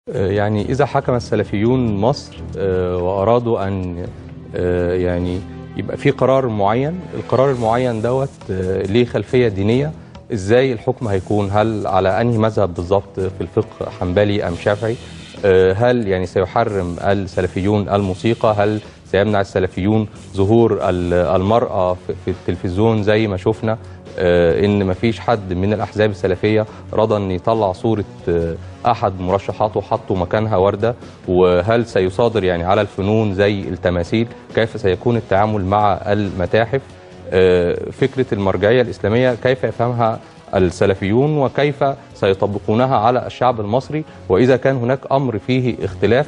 يعني إذا حكم السلفيون مصر وأرادوا أن يعني يبقى في قرار معين، القرار المعين دوت ليه خلفية دينية، إزاي الحكم هيكون؟ هل على أنهي مذهب بالظبط في الفقه، حنبلي أم شافعي؟ هل يعني سيحرم السلفيون الموسيقى؟ هل سيمنع السلفيون ظهور المرأة في التلفزيون زي ما شفنا ان مفيش حد من الاحزاب السلفيه رضى ان يطلع صوره احد مرشحاته وحطوا مكانها ورده؟ وهل سيصادر يعني على الفنون زي التماثيل؟ كيف سيكون التعامل مع المتاحف؟ فكره المرجعيه الاسلاميه كيف يفهمها السلفيون وكيف سيطبقونها على الشعب المصري؟ واذا كان هناك امر فيه اختلاف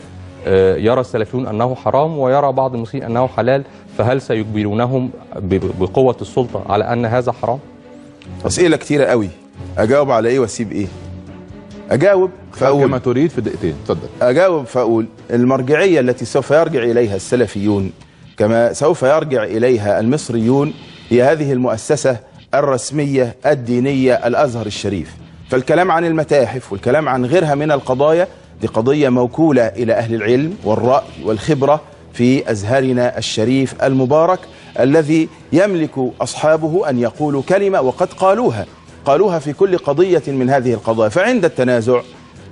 يرى السلفيون أنه حرام ويرى بعض المسلمين أنه حلال، فهل سيجبرونهم بقوة السلطة على أن هذا حرام؟ أسئلة كتيرة قوي، أجاوب على إيه وأسيب إيه؟ أجاوب فأقول كما تريد في دقيقتين، اتفضل. أجاوب فأقول المرجعية التي سوف يرجع إليها السلفيون كما سوف يرجع إليها المصريون هي هذه المؤسسة الرسمية الدينية الأزهر الشريف. فالكلام عن المتاحف والكلام عن غيرها من القضايا دي قضية موكولة إلى أهل العلم والرأي والخبرة في أزهرنا الشريف المبارك، الذي يملك أصحابه أن يقولوا كلمة وقد قالوها في كل قضية من هذه القضايا. فعند التنازع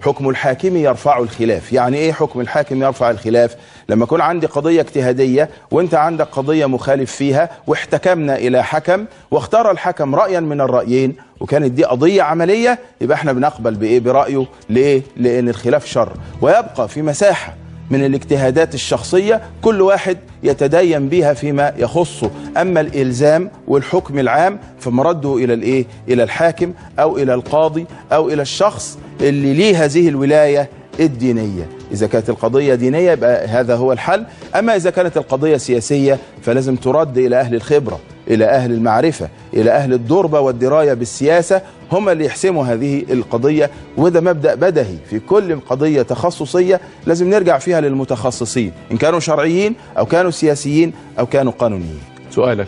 حكم الحاكم يرفع الخلاف. يعني إيه حكم الحاكم يرفع الخلاف؟ لما يكون عندي قضية اجتهادية وانت عندك قضية مخالف فيها واحتكمنا إلى حكم واختار الحكم رأيا من الرأيين وكانت دي قضية عملية، يبقى احنا بنقبل بإيه؟ برأيه. ليه؟ لأن الخلاف شر، ويبقى في مساحة من الاجتهادات الشخصية كل واحد يتدين بها فيما يخصه. أما الإلزام والحكم العام فمرده إلى الإيه؟ إلى الحاكم أو إلى القاضي أو إلى الشخص اللي ليه هذه الولاية الدينية. إذا كانت القضية دينية يبقى هذا هو الحل. أما إذا كانت القضية سياسية فلازم ترد إلى أهل الخبرة، إلى أهل المعرفة، إلى أهل الدربة والدراية بالسياسة، هم اللي يحسموا هذه القضية. وده مبدأ بدهي في كل قضية تخصصية لازم نرجع فيها للمتخصصين إن كانوا شرعيين أو كانوا سياسيين أو كانوا قانونيين. سؤالك